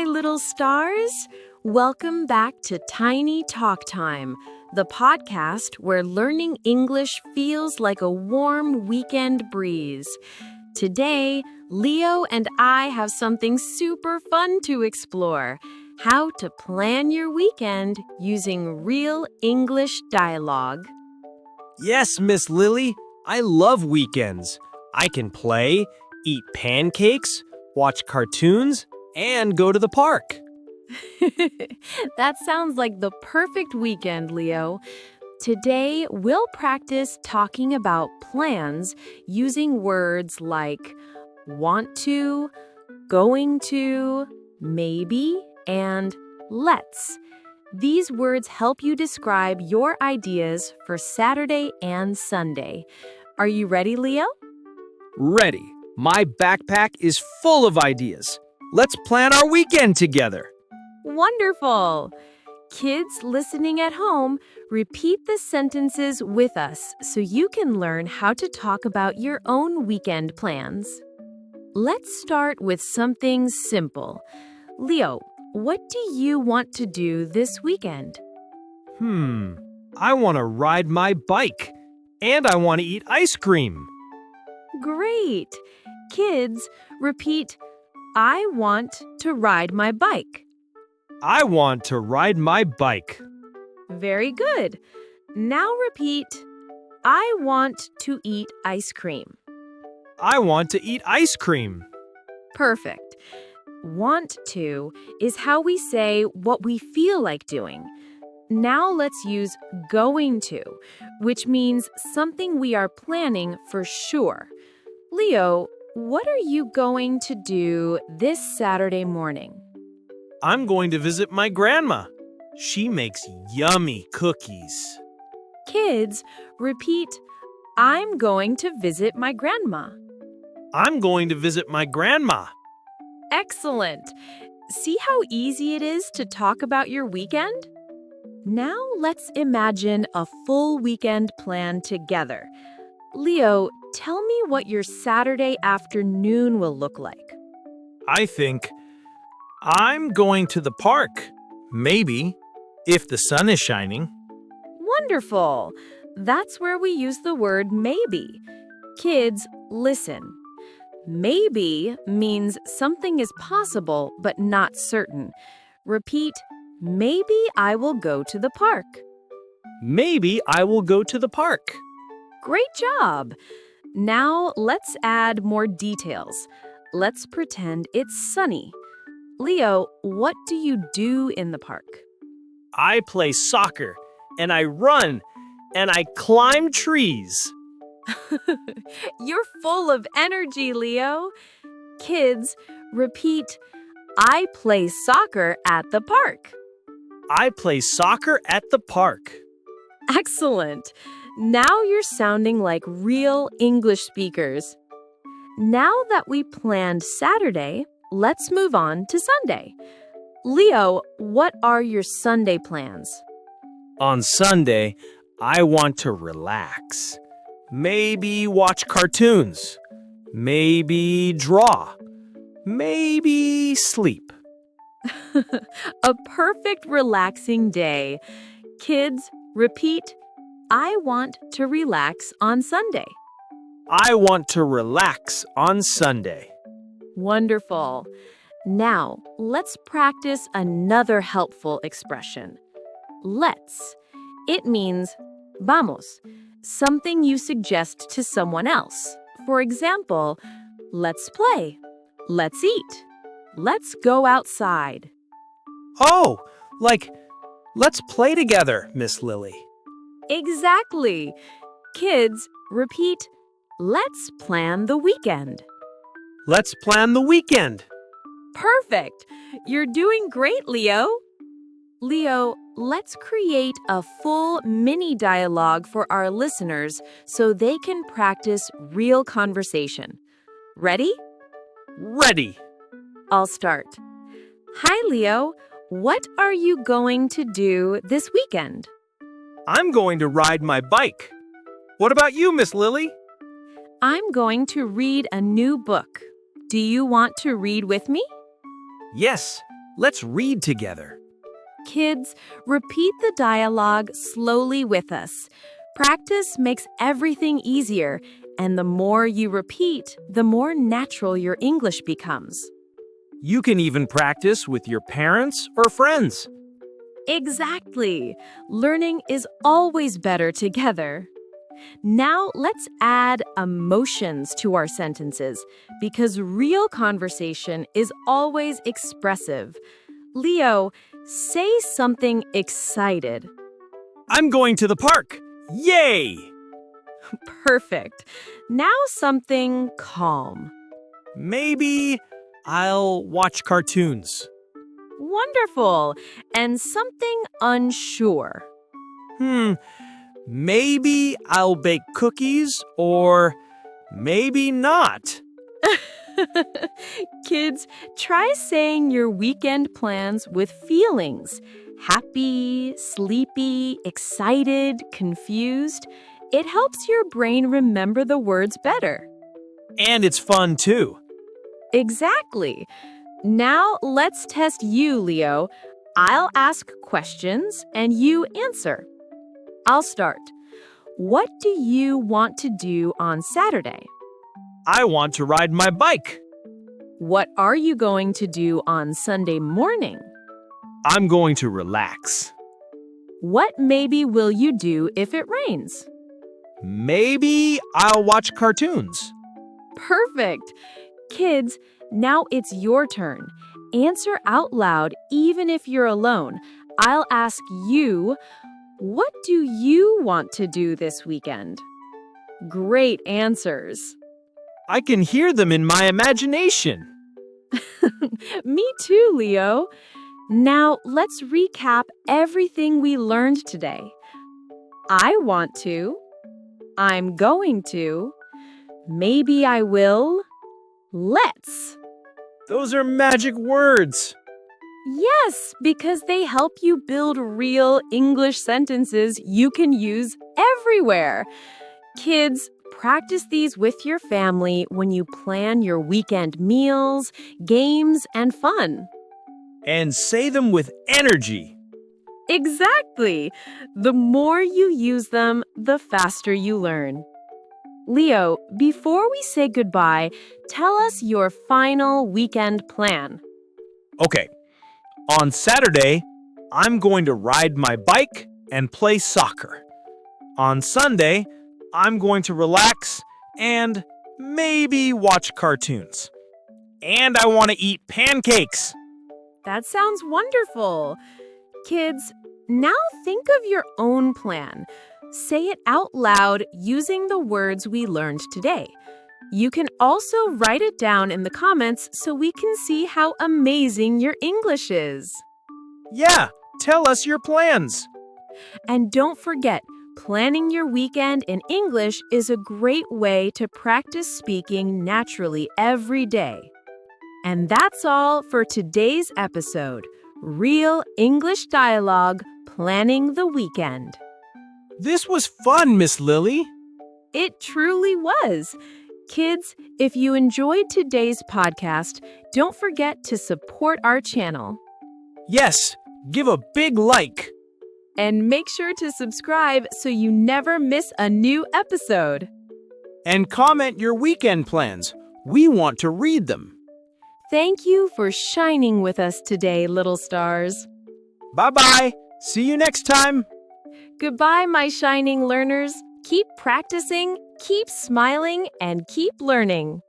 my little stars. Welcome back to Tiny Talk Time, the podcast where learning English feels like a warm weekend breeze. Today, Leo and I have something super fun to explore: how to plan your weekend using real English dialogue. Yes, Miss Lily, I love weekends. I can play, eat pancakes, watch cartoons, and go to the park. That sounds like the perfect weekend, Leo. Today, we'll practice talking about plans using words like want to, going to, maybe, and let's. These words help you describe your ideas for Saturday and Sunday. Are you ready, Leo? Ready. My backpack is full of ideas. Let's plan our weekend together. Wonderful! Kids listening at home, repeat the sentences with us so you can learn how to talk about your own weekend plans. Let's start with something simple. Leo, what do you want to do this weekend? I want to ride my bike, and I want to eat ice cream. Great! Kids, repeat, I want to ride my bike. I want to ride my bike. Very good. Now repeat, I want to eat ice cream. I want to eat ice cream. Perfect. Want to is how we say what we feel like doing. Now let's use going to, which means something we are planning for sure. Leo, what are you going to do this Saturday morning? I'm going to visit my grandma. She makes yummy cookies. Kids, repeat, I'm going to visit my grandma. I'm going to visit my grandma. Excellent. See how easy it is to talk about your weekend? Now let's imagine a full weekend plan together. Leo, tell me what your Saturday afternoon will look like. I think I'm going to the park. Maybe, if the sun is shining. Wonderful. That's where we use the word maybe. Kids, listen. Maybe means something is possible but not certain. Repeat, maybe I will go to the park. Maybe I will go to the park. Great job! Now let's add more details. Let's pretend it's sunny. Leo, what do you do in the park? I play soccer, and I run, and I climb trees. You're full of energy, Leo. Kids, repeat, I play soccer at the park. I play soccer at the park. Excellent. Now you're sounding like real English speakers. Now that we planned Saturday, let's move on to Sunday. Leo, what are your Sunday plans? On Sunday, I want to relax. Maybe watch cartoons. Maybe draw. Maybe sleep. A perfect relaxing day. Kids, repeat, I want to relax on Sunday. I want to relax on Sunday. Wonderful. Now, let's practice another helpful expression. Let's. It means vamos, something you suggest to someone else. For example, let's play, let's eat, let's go outside. Oh, like, let's play together, Miss Lily. Exactly. Kids, repeat, let's plan the weekend. Let's plan the weekend. Perfect. You're doing great, Leo. Leo, let's create a full mini dialogue for our listeners so they can practice real conversation. Ready? Ready. I'll start. Hi, Leo. What are you going to do this weekend? I'm going to ride my bike. What about you, Miss Lily? I'm going to read a new book. Do you want to read with me? Yes, Let's read together. Kids, repeat the dialogue slowly with us. Practice makes everything easier, and the more you repeat, the more natural your English becomes. You can even practice with your parents or friends. Exactly. Learning is always better together. Now let's add emotions to our sentences because real conversation is always expressive. Leo, say something excited. I'm going to the park. Yay! Perfect. Now something calm. Maybe I'll watch cartoons. Wonderful. And something unsure. Maybe I'll bake cookies or maybe not. Kids, try saying your weekend plans with feelings. Happy, sleepy, excited, confused. It helps your brain remember the words better. And it's fun too. Exactly. Now let's test you, Leo. I'll ask questions and you answer. I'll start. What do you want to do on Saturday? I want to ride my bike. What are you going to do on Sunday morning? I'm going to relax. What maybe will you do if it rains? Maybe I'll watch cartoons. Perfect. Kids, now it's your turn. Answer out loud even if you're alone. I'll ask you, what do you want to do this weekend? Great answers. I can hear them in my imagination. Me too, Leo. Now let's recap everything we learned today. I want to. I'm going to. Maybe I will. Let's. Those are magic words. Yes, because they help you build real English sentences you can use everywhere. Kids, practice these with your family when you plan your weekend meals, games, and fun. And say them with energy. Exactly. The more you use them, the faster you learn. Leo, before we say goodbye, tell us your final weekend plan. Okay, on Saturday, I'm going to ride my bike and play soccer. On Sunday, I'm going to relax and maybe watch cartoons. And I want to eat pancakes. That sounds wonderful. Kids, now think of your own plan. Say it out loud using the words we learned today. You can also write it down in the comments so we can see how amazing your English is. Yeah, tell us your plans. And don't forget, planning your weekend in English is a great way to practice speaking naturally every day. And that's all for today's episode. Real English Dialogue, Planning the Weekend. This was fun, Miss Lily. It truly was. Kids, if you enjoyed today's podcast, don't forget to support our channel. Yes, give a big like. And make sure to subscribe so you never miss a new episode. And comment your weekend plans. We want to read them. Thank you for shining with us today, little stars. Bye-bye. See you next time. Goodbye, my shining learners. Keep practicing, keep smiling, and keep learning.